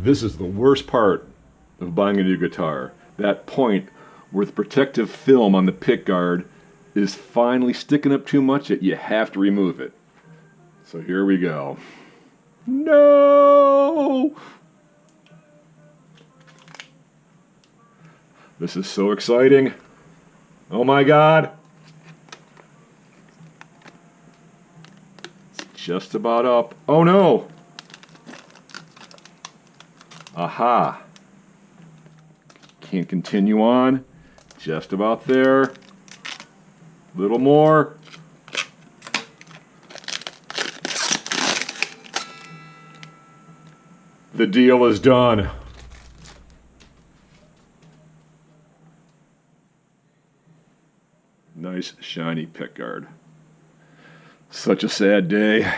This is the worst part of buying a new guitar. That point where the protective film on the pick guard is finally sticking up too much that you have to remove it. So here we go. No! This is so exciting. Oh my God. It's just about up. Oh no! Aha! Can't continue on. Just about there. Little more. The deal is done. Nice shiny pickguard. Such a sad day.